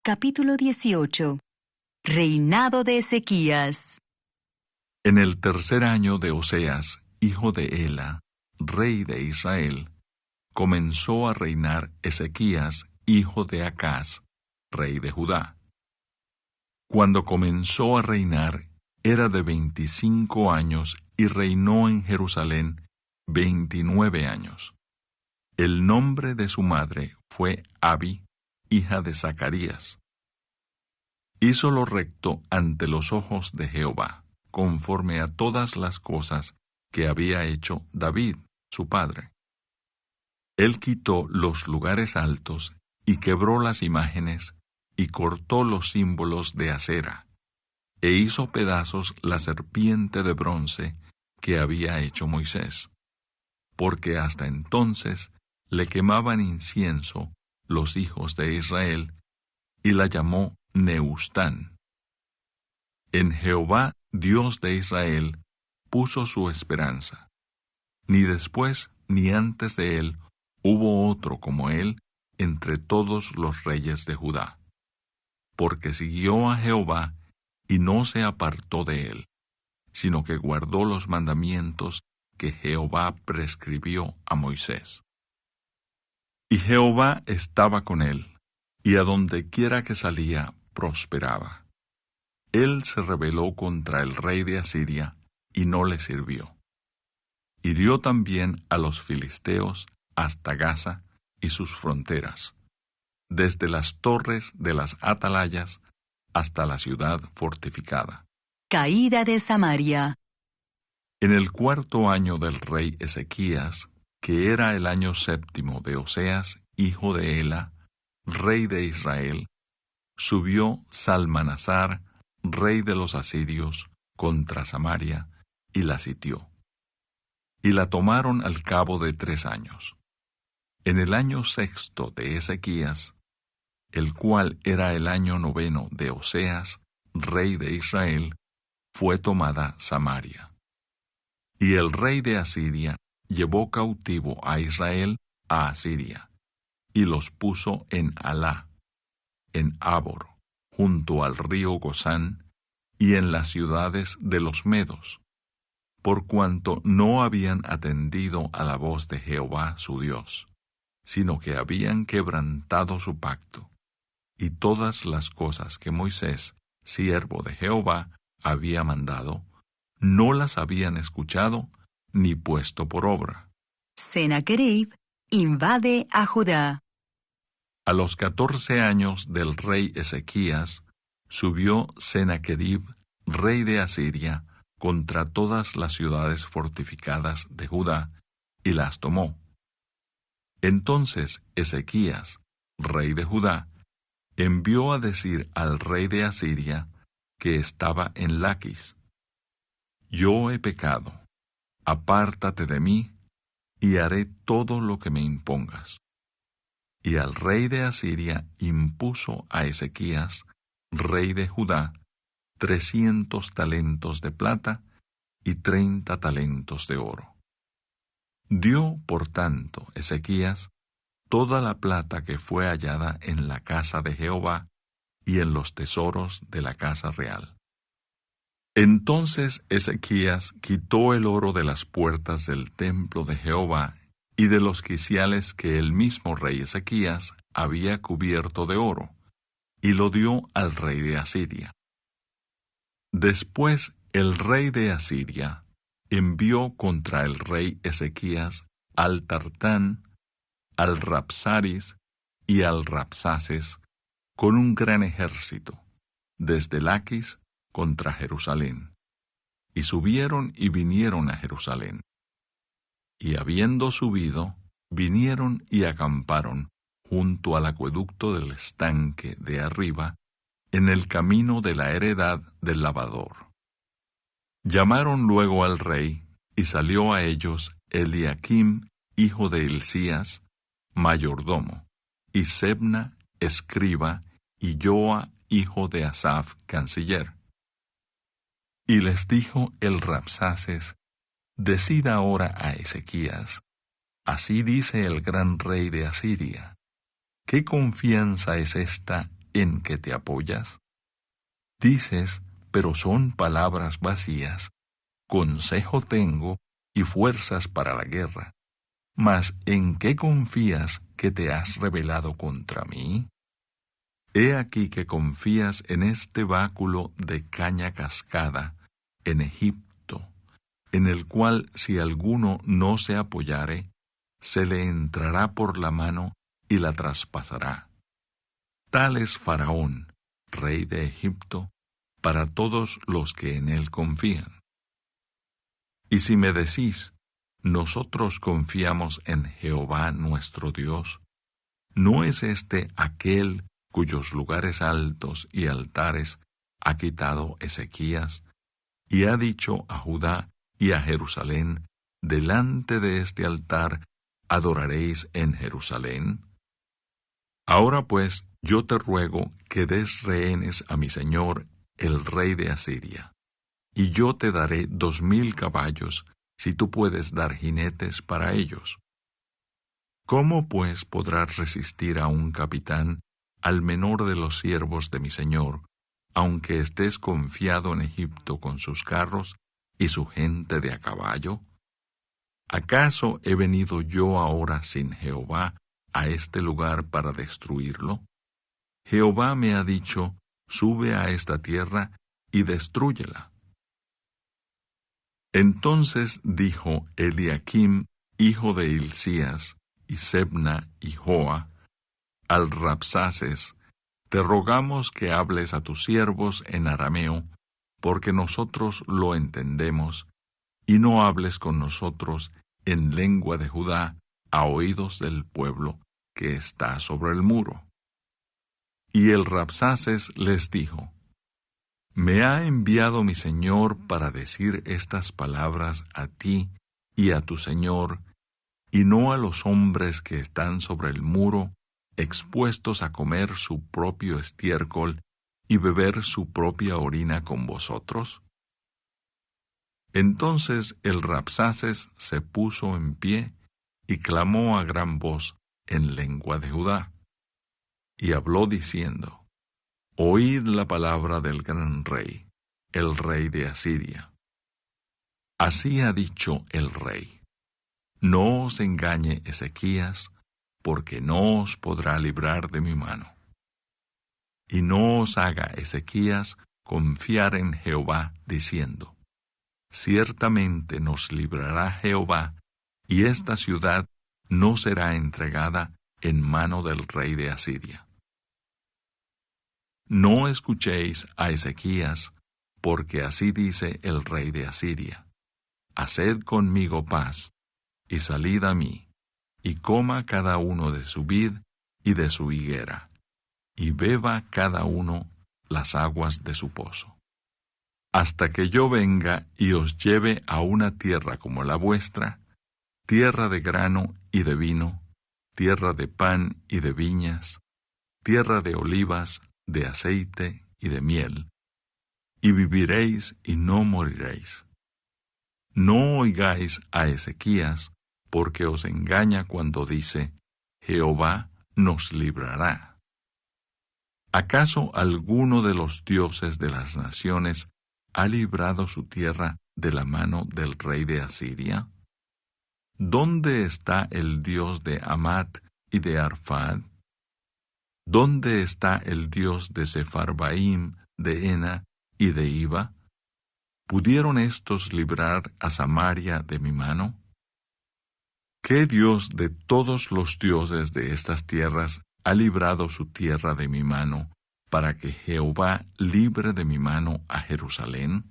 Capítulo 18. Reinado de Ezequías. En el tercer año de Oseas, hijo de Ela, rey de Israel, comenzó a reinar Ezequías, hijo de Acaz, rey de Judá. Cuando comenzó a reinar, era de 25 años y reinó en Jerusalén 29 años. El nombre de su madre fue Abi, hija de Zacarías. Hizo lo recto ante los ojos de Jehová, conforme a todas las cosas que había hecho David, su padre. Él quitó los lugares altos y quebró las imágenes y cortó los símbolos de acera, e hizo pedazos la serpiente de bronce que había hecho Moisés, porque hasta entonces le quemaban incienso los hijos de Israel, y la llamó Neustán. En Jehová, Dios de Israel, puso su esperanza. Ni después ni antes de él hubo otro como él entre todos los reyes de Judá, porque siguió a Jehová y no se apartó de él, sino que guardó los mandamientos que Jehová prescribió a Moisés. Y Jehová estaba con él, y a donde quiera que salía, prosperaba. Él se rebeló contra el rey de Asiria, y no le sirvió. Hirió también a los filisteos hasta Gaza y sus fronteras, desde las torres de las atalayas hasta la ciudad fortificada. Caída de Samaria. En el cuarto año del rey Ezequías, que era el año séptimo de Oseas, hijo de Ela, rey de Israel, subió Salmanasar, rey de los asirios, contra Samaria, y la sitió. Y la tomaron al cabo de 3 años. En el año sexto de Ezequías, el cual era el año noveno de Oseas, rey de Israel, fue tomada Samaria. Y el rey de Asiria llevó cautivo a Israel a Asiria, y los puso en Alá, en Habor, junto al río Gozán, y en las ciudades de los medos, por cuanto no habían atendido a la voz de Jehová su Dios, sino que habían quebrantado su pacto, y todas las cosas que Moisés, siervo de Jehová, había mandado, no las habían escuchado ni puesto por obra. Sennacherib invade a Judá. A los 14 años del rey Ezequías, subió Sennacherib, rey de Asiria, contra todas las ciudades fortificadas de Judá, y las tomó. Entonces Ezequías, rey de Judá, envió a decir al rey de Asiria, que estaba en Laquis: Yo he pecado, apártate de mí, y haré todo lo que me impongas. Y al rey de Asiria impuso a Ezequías, rey de Judá, 300 talentos de plata y 30 talentos de oro. Dio, por tanto, Ezequías toda la plata que fue hallada en la casa de Jehová y en los tesoros de la casa real. Entonces Ezequías quitó el oro de las puertas del templo de Jehová y de los quiciales que el mismo rey Ezequías había cubierto de oro, y lo dio al rey de Asiria. Después el rey de Asiria envió contra el rey Ezequías al Tartán, al Rapsaris y al Rapsaces con un gran ejército, desde Laquis contra Jerusalén. Y subieron y vinieron a Jerusalén. Y habiendo subido, vinieron y acamparon junto al acueducto del estanque de arriba, en el camino de la heredad del lavador. Llamaron luego al rey, y salió a ellos Eliaquim, hijo de Hilcías, mayordomo, y Sebna, escriba, y Joa, hijo de Asaph, canciller. Y les dijo el Rapsaces: Decid ahora a Ezequías: Así dice el gran rey de Asiria: ¿Qué confianza es esta en que te apoyas? Dices, pero son palabras vacías, consejo tengo y fuerzas para la guerra. Mas ¿en qué confías que te has rebelado contra mí? He aquí que confías en este báculo de caña cascada, en Egipto, en el cual si alguno no se apoyare, se le entrará por la mano y la traspasará. Tal es Faraón, rey de Egipto, para todos los que en él confían. Y si me decís, nosotros confiamos en Jehová nuestro Dios, ¿no es este aquel cuyos lugares altos y altares ha quitado Ezequías, y ha dicho a Judá y a Jerusalén, delante de este altar adoraréis en Jerusalén? Ahora pues, yo te ruego que des rehenes a mi señor, el rey de Asiria, y yo te daré 2000 caballos, si tú puedes dar jinetes para ellos. ¿Cómo pues podrás resistir a un capitán, al menor de los siervos de mi señor, aunque estés confiado en Egipto con sus carros y su gente de a caballo? ¿Acaso he venido yo ahora sin Jehová a este lugar para destruirlo? Jehová me ha dicho, sube a esta tierra y destrúyela. Entonces dijo Eliaquim, hijo de Hilcías, y Sebna y Joa, al Rabsaces, te rogamos que hables a tus siervos en arameo, porque nosotros lo entendemos, y no hables con nosotros en lengua de Judá a oídos del pueblo que está sobre el muro. Y el Rabsaces les dijo, me ha enviado mi señor para decir estas palabras a ti y a tu señor, y no a los hombres que están sobre el muro, expuestos a comer su propio estiércol y beber su propia orina con vosotros. Entonces el Rabsaces se puso en pie y clamó a gran voz en lengua de Judá, y habló diciendo, oíd la palabra del gran rey, el rey de Asiria. Así ha dicho el rey, no os engañe Ezequías, porque no os podrá librar de mi mano. Y no os haga Ezequías confiar en Jehová, diciendo, ciertamente nos librará Jehová, y esta ciudad no será entregada en mano del rey de Asiria. No escuchéis a Ezequías, porque así dice el rey de Asiria, haced conmigo paz, y salid a mí, y coma cada uno de su vid y de su higuera, y beba cada uno las aguas de su pozo, hasta que yo venga y os lleve a una tierra como la vuestra, tierra de grano y de vino, tierra de pan y de viñas, tierra de olivas, de aceite y de miel, y viviréis y no moriréis. No oigáis a Ezequías, porque os engaña cuando dice, Jehová nos librará. ¿Acaso alguno de los dioses de las naciones ha librado su tierra de la mano del rey de Asiria? ¿Dónde está el Dios de Amat y de Arfad? ¿Dónde está el Dios de Sepharvaim, de Ena y de Iva? ¿Pudieron éstos librar a Samaria de mi mano? ¿Qué Dios de todos los dioses de estas tierras ha librado su tierra de mi mano, para que Jehová libre de mi mano a Jerusalén?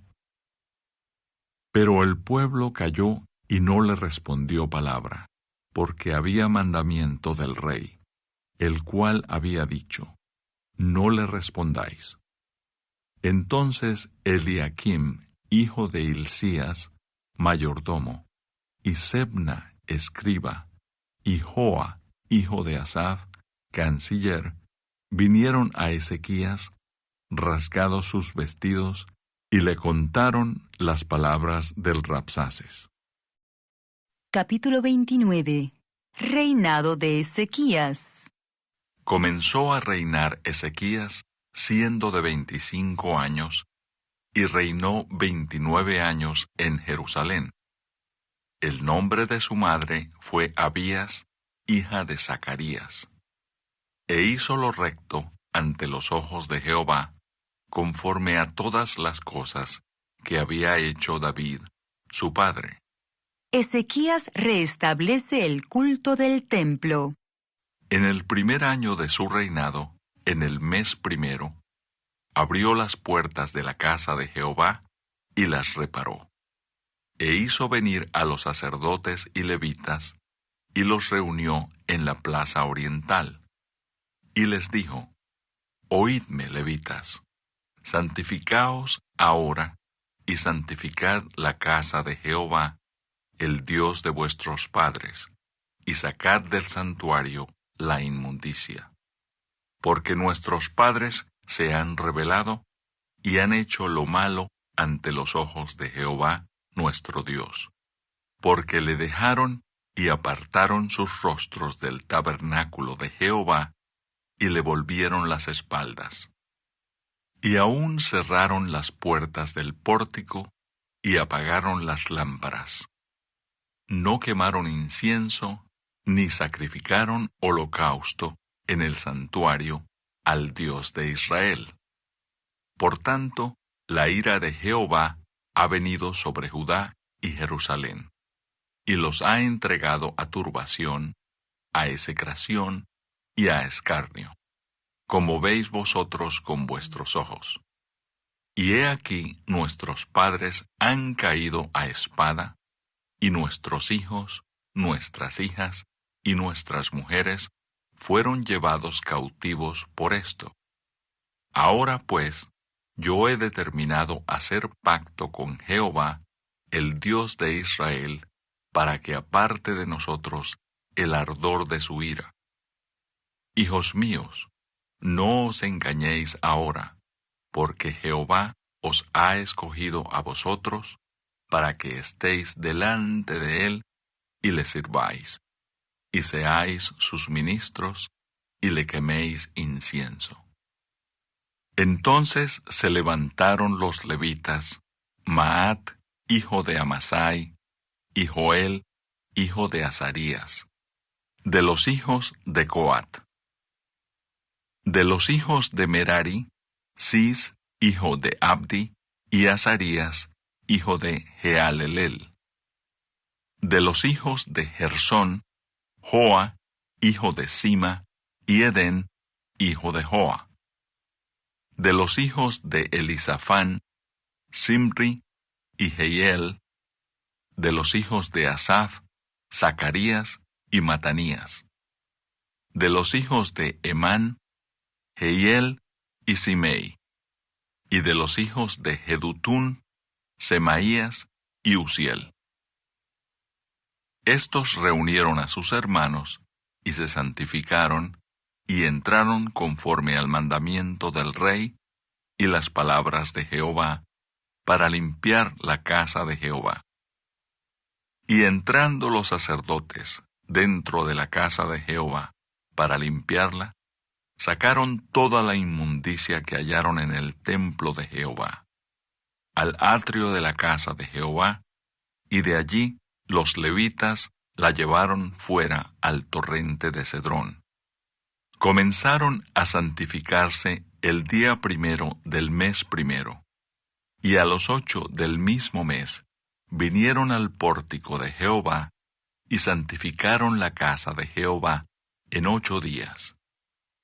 Pero el pueblo calló y no le respondió palabra, porque había mandamiento del rey, el cual había dicho, no le respondáis. Entonces Eliaquim, hijo de Hilcías, mayordomo, y Sebna, escriba, y Joa, hijo de Asaf, canciller, vinieron a Ezequías, rasgados sus vestidos, y le contaron las palabras del Rabsaces. Capítulo 29. Reinado de Ezequías. Comenzó a reinar Ezequías siendo de 25 años, y reinó 29 años en Jerusalén. El nombre de su madre fue Abías, hija de Zacarías. E hizo lo recto ante los ojos de Jehová, conforme a todas las cosas que había hecho David, su padre. Ezequías restablece el culto del templo. En el primer año de su reinado, en el mes primero, abrió las puertas de la casa de Jehová y las reparó. E hizo venir a los sacerdotes y levitas, y los reunió en la plaza oriental. Y les dijo: Oídme, levitas, santificaos ahora, y santificad la casa de Jehová, el Dios de vuestros padres, y sacad del santuario la inmundicia. Porque nuestros padres se han rebelado y han hecho lo malo ante los ojos de Jehová nuestro Dios, porque le dejaron y apartaron sus rostros del tabernáculo de Jehová y le volvieron las espaldas. Y aún cerraron las puertas del pórtico y apagaron las lámparas. No quemaron incienso ni sacrificaron holocausto en el santuario al Dios de Israel. Por tanto, la ira de Jehová ha venido sobre Judá y Jerusalén, y los ha entregado a turbación, a execración y a escarnio, como veis vosotros con vuestros ojos. Y he aquí nuestros padres han caído a espada, y nuestros hijos, nuestras hijas y nuestras mujeres fueron llevados cautivos por esto. Ahora pues, yo he determinado hacer pacto con Jehová, el Dios de Israel, para que aparte de nosotros el ardor de su ira. Hijos míos, no os engañéis ahora, porque Jehová os ha escogido a vosotros para que estéis delante de él y le sirváis, y seáis sus ministros y le queméis incienso. Entonces se levantaron los levitas, Maat, hijo de Amasai, y Joel, hijo de Azarías, de los hijos de Coat. De los hijos de Merari, Cis, hijo de Abdi, y Azarías, hijo de Jehalelel. De los hijos de Gersón, Joa, hijo de Sima, y Edén, hijo de Joa. De los hijos de Elisafán, Simri y Jehiel. De los hijos de Asaf, Zacarías y Matanías. De los hijos de Emán, Jehiel y Simei. Y de los hijos de Jedutún, Semaías y Uziel. Estos reunieron a sus hermanos y se santificaron y entraron conforme al mandamiento del rey y las palabras de Jehová para limpiar la casa de Jehová. Y entrando los sacerdotes dentro de la casa de Jehová para limpiarla, sacaron toda la inmundicia que hallaron en el templo de Jehová, al atrio de la casa de Jehová, y de allí los levitas la llevaron fuera al torrente de Cedrón. Comenzaron a santificarse el día primero del mes primero, y a los 8 del mismo mes vinieron al pórtico de Jehová y santificaron la casa de Jehová en 8 días.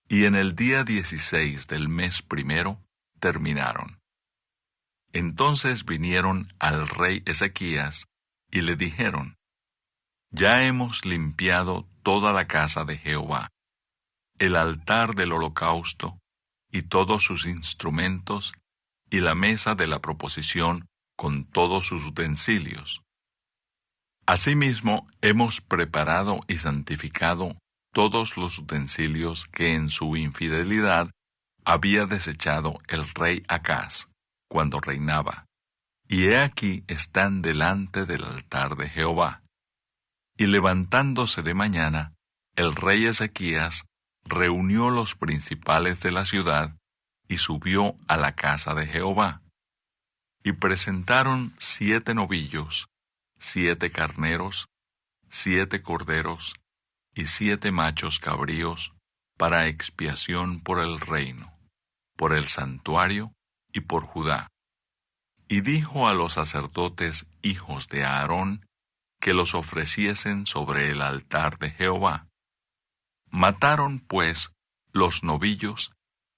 Y en el día 16 del mes primero terminaron. Entonces vinieron al rey Ezequías y le dijeron: Ya hemos limpiado toda la casa de Jehová, el altar del holocausto y todos sus instrumentos, y la mesa de la proposición con todos sus utensilios. Asimismo, hemos preparado y santificado todos los utensilios que en su infidelidad había desechado el rey Acaz cuando reinaba, y he aquí están delante del altar de Jehová. Y levantándose de mañana, el rey Ezequías reunió los principales de la ciudad y subió a la casa de Jehová. Y presentaron 7 novillos, 7 carneros, 7 corderos y 7 machos cabríos para expiación por el reino, por el santuario y por Judá. Y dijo a los sacerdotes hijos de Aarón que los ofreciesen sobre el altar de Jehová. Mataron, pues, los novillos,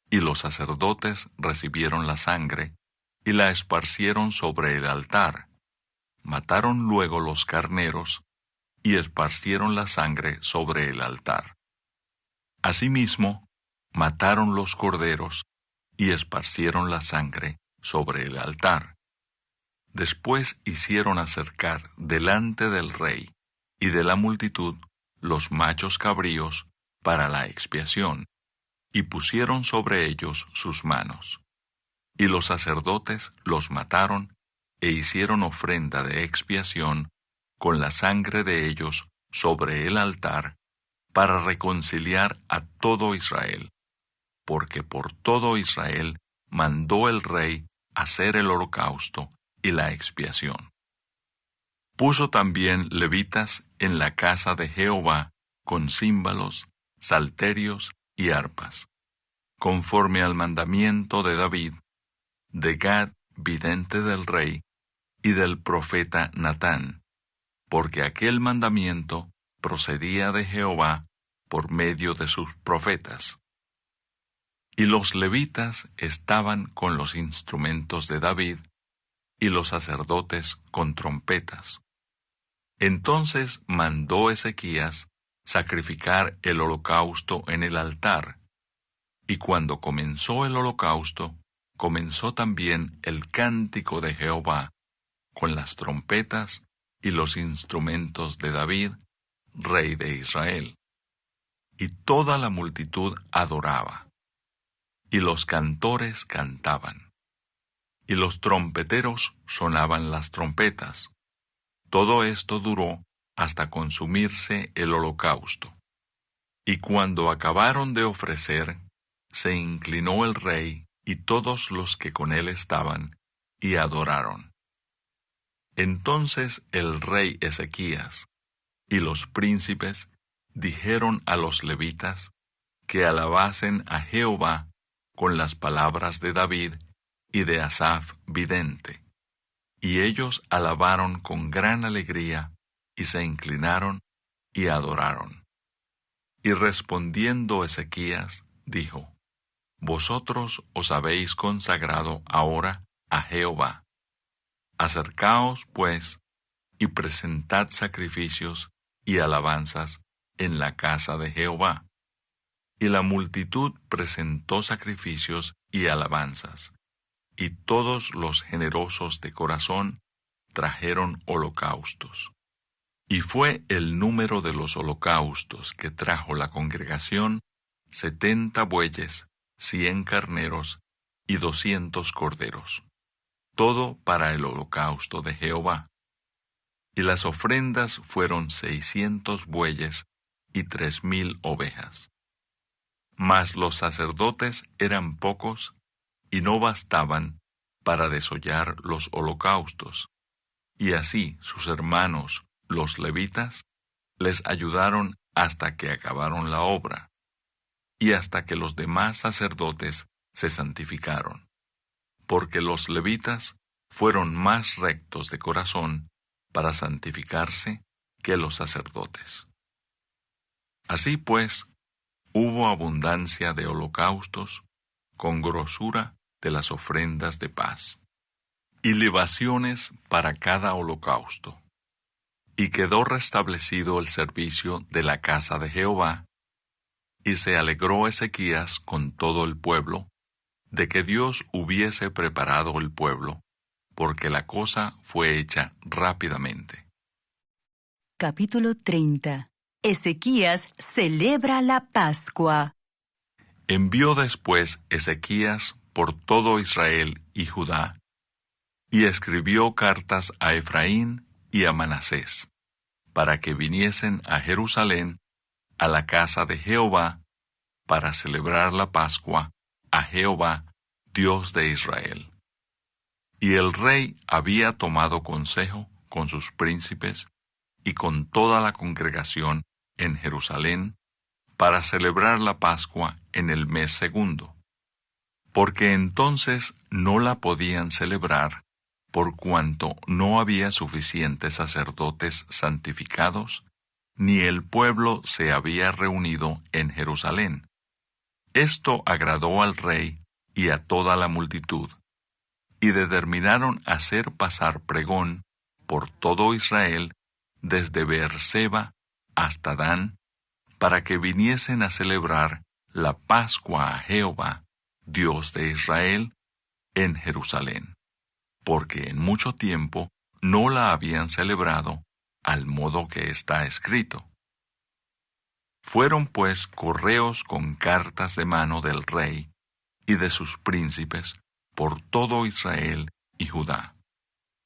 y los sacerdotes recibieron la sangre, y la esparcieron sobre el altar. Mataron luego los carneros, y esparcieron la sangre sobre el altar. Asimismo, mataron los corderos, y esparcieron la sangre sobre el altar. Después hicieron acercar delante del rey y de la multitud los machos cabríos para la expiación, y pusieron sobre ellos sus manos. Y los sacerdotes los mataron, e hicieron ofrenda de expiación con la sangre de ellos sobre el altar, para reconciliar a todo Israel, porque por todo Israel mandó el rey hacer el holocausto y la expiación. Puso también levitas en la casa de Jehová con címbalos, salterios y arpas, conforme al mandamiento de David, de Gad, vidente del rey, y del profeta Natán, porque aquel mandamiento procedía de Jehová por medio de sus profetas. Y los levitas estaban con los instrumentos de David, y los sacerdotes con trompetas. Entonces mandó Ezequías sacrificar el holocausto en el altar, y cuando comenzó el holocausto, comenzó también el cántico de Jehová, con las trompetas y los instrumentos de David, rey de Israel. Y toda la multitud adoraba, y los cantores cantaban, y los trompeteros sonaban las trompetas. Todo esto duró hasta consumirse el holocausto. Y cuando acabaron de ofrecer, se inclinó el rey y todos los que con él estaban, y adoraron. Entonces el rey Ezequías y los príncipes dijeron a los levitas que alabasen a Jehová con las palabras de David y de Asaf vidente. Y ellos alabaron con gran alegría, y se inclinaron y adoraron. Y respondiendo Ezequías, dijo: Vosotros os habéis consagrado ahora a Jehová. Acercaos, pues, y presentad sacrificios y alabanzas en la casa de Jehová. Y la multitud presentó sacrificios y alabanzas, y todos los generosos de corazón trajeron holocaustos. Y fue el número de los holocaustos que trajo la congregación 70 bueyes, 100 carneros y 200 corderos, todo para el holocausto de Jehová. Y las ofrendas fueron 600 bueyes y 3,000 ovejas. Mas los sacerdotes eran pocos y no bastaban para desollar los holocaustos, y así sus hermanos, los levitas, les ayudaron hasta que acabaron la obra, y hasta que los demás sacerdotes se santificaron, porque los levitas fueron más rectos de corazón para santificarse que los sacerdotes. Así pues, hubo abundancia de holocaustos, con grosura de las ofrendas de paz, y libaciones para cada holocausto. Y quedó restablecido el servicio de la casa de Jehová, y se alegró Ezequías con todo el pueblo, de que Dios hubiese preparado el pueblo, porque la cosa fue hecha rápidamente. Capítulo 30. Ezequías celebra la Pascua. Envió después Ezequías por todo Israel y Judá, y escribió cartas a Efraín y a Manasés, para que viniesen a Jerusalén, a la casa de Jehová, para celebrar la Pascua a Jehová, Dios de Israel. Y el rey había tomado consejo con sus príncipes y con toda la congregación en Jerusalén para celebrar la Pascua en el mes segundo, porque entonces no la podían celebrar por cuanto no había suficientes sacerdotes santificados, ni el pueblo se había reunido en Jerusalén. Esto agradó al rey y a toda la multitud, y determinaron hacer pasar pregón por todo Israel, desde Beerseba hasta Dan, para que viniesen a celebrar la Pascua a Jehová, Dios de Israel, en Jerusalén, porque en mucho tiempo no la habían celebrado al modo que está escrito. Fueron pues correos con cartas de mano del rey y de sus príncipes por todo Israel y Judá,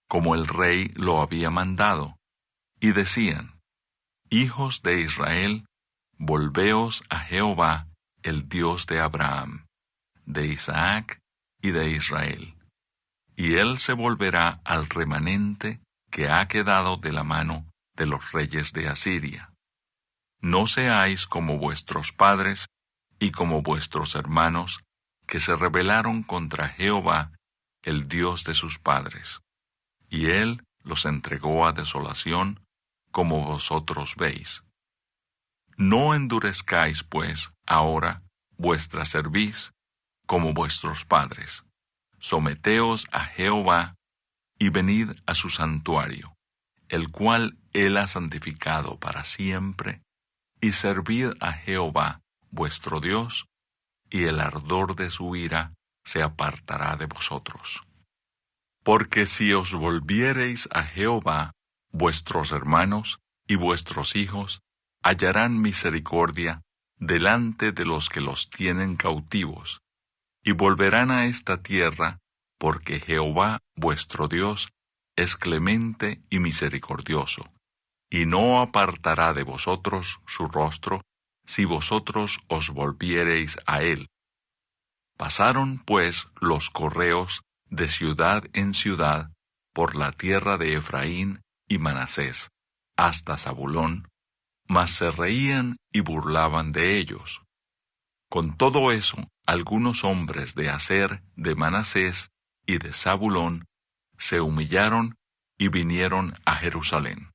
como el rey lo había mandado, y decían: Hijos de Israel, volveos a Jehová, el Dios de Abraham, de Isaac y de Israel, y él se volverá al remanente que ha quedado de la mano de los reyes de Asiria. No seáis como vuestros padres y como vuestros hermanos, que se rebelaron contra Jehová, el Dios de sus padres, y él los entregó a desolación, como vosotros veis. No endurezcáis, pues, ahora vuestra cerviz como vuestros padres. Someteos a Jehová, y venid a su santuario, el cual él ha santificado para siempre, y servid a Jehová, vuestro Dios, y el ardor de su ira se apartará de vosotros. Porque si os volviereis a Jehová, vuestros hermanos y vuestros hijos hallarán misericordia delante de los que los tienen cautivos, y volverán a esta tierra, porque Jehová vuestro Dios es clemente y misericordioso, y no apartará de vosotros su rostro, si vosotros os volviereis a él. Pasaron, pues, los correos de ciudad en ciudad por la tierra de Efraín y Manasés, hasta Zabulón, mas se reían y burlaban de ellos. Con todo eso, algunos hombres de Aser, de Manasés y de Zabulón se humillaron y vinieron a Jerusalén.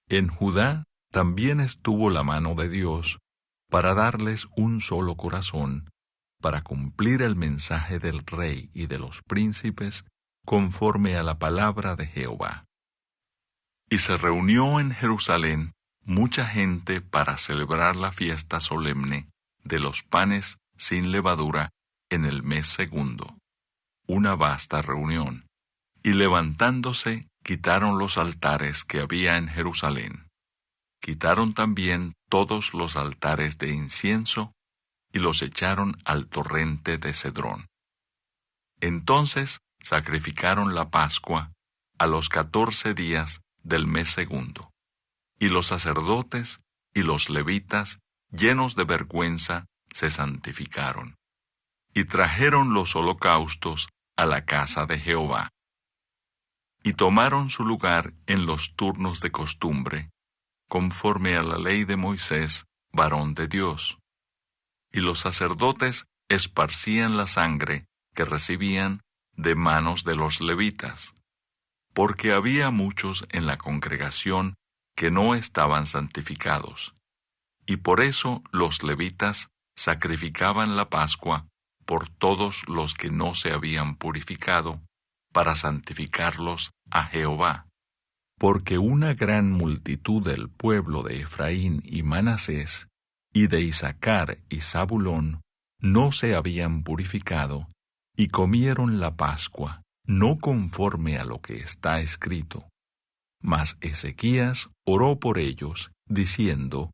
En Judá también estuvo la mano de Dios para darles un solo corazón, para cumplir el mensaje del rey y de los príncipes, conforme a la palabra de Jehová. Y se reunió en Jerusalén mucha gente para celebrar la fiesta solemne de los panes sin levadura en el mes segundo, una vasta reunión, y levantándose quitaron los altares que había en Jerusalén. Quitaron también todos los altares de incienso y los echaron al torrente de Cedrón. Entonces sacrificaron la Pascua a los 14 días del mes segundo, y los sacerdotes y los levitas, llenos de vergüenza, se santificaron, y trajeron los holocaustos a la casa de Jehová, y tomaron su lugar en los turnos de costumbre, conforme a la ley de Moisés, varón de Dios. Y los sacerdotes esparcían la sangre que recibían de manos de los levitas, porque había muchos en la congregación que no estaban santificados, y por eso los levitas sacrificaban la Pascua por todos los que no se habían purificado, para santificarlos a Jehová. Porque una gran multitud del pueblo de Efraín y Manasés, y de Isacar y Zabulón, no se habían purificado, y comieron la Pascua, no conforme a lo que está escrito. Mas Ezequías oró por ellos, diciendo: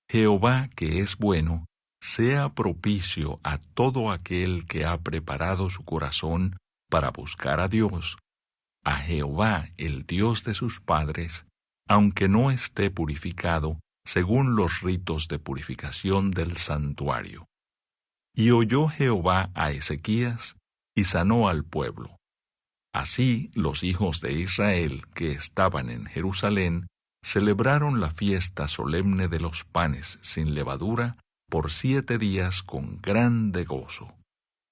Jehová, que es bueno, sea propicio a todo aquel que ha preparado su corazón para buscar a Dios, a Jehová, el Dios de sus padres, aunque no esté purificado según los ritos de purificación del santuario. Y oyó Jehová a Ezequías, y sanó al pueblo. Así los hijos de Israel que estaban en Jerusalén celebraron la fiesta solemne de los panes sin levadura por 7 días con grande gozo.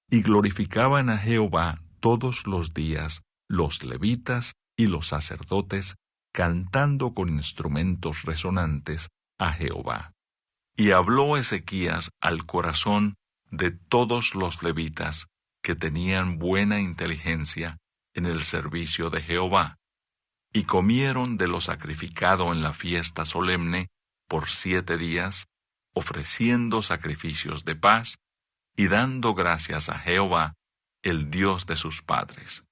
Y glorificaban a Jehová todos los días los levitas y los sacerdotes, cantando con instrumentos resonantes a Jehová. Y habló Ezequías al corazón de todos los levitas que tenían buena inteligencia en el servicio de Jehová, y comieron de lo sacrificado en la fiesta solemne por 7 días, ofreciendo sacrificios de paz y dando gracias a Jehová, el Dios de sus padres.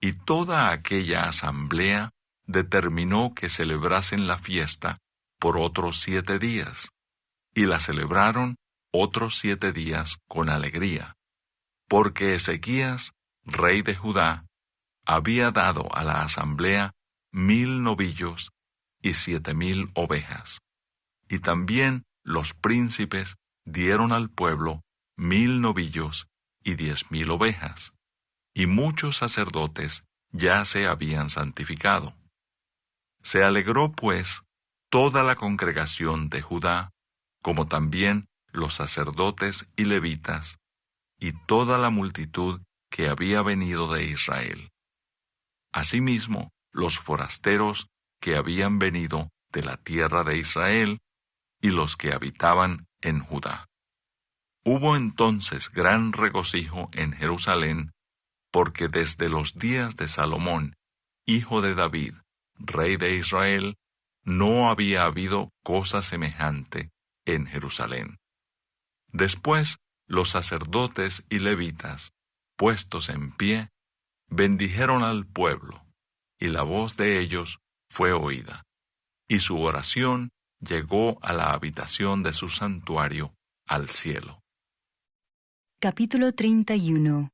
Y toda aquella asamblea determinó que celebrasen la fiesta por otros 7 días, y la celebraron otros 7 días con alegría, porque Ezequías, rey de Judá, había dado a la asamblea 1000 novillos y 7000 ovejas. Y también los príncipes dieron al pueblo 1000 novillos y 10,000 ovejas. Y muchos sacerdotes ya se habían santificado. Se alegró, pues, toda la congregación de Judá, como también los sacerdotes y levitas, y toda la multitud que había venido de Israel. Asimismo, los forasteros que habían venido de la tierra de Israel y los que habitaban en Judá. Hubo entonces gran regocijo en Jerusalén, porque desde los días de Salomón, hijo de David, rey de Israel, no había habido cosa semejante en Jerusalén. Después, los sacerdotes y levitas, puestos en pie, bendijeron al pueblo, y la voz de ellos fue oída, y su oración llegó a la habitación de su santuario, al cielo. Capítulo 31.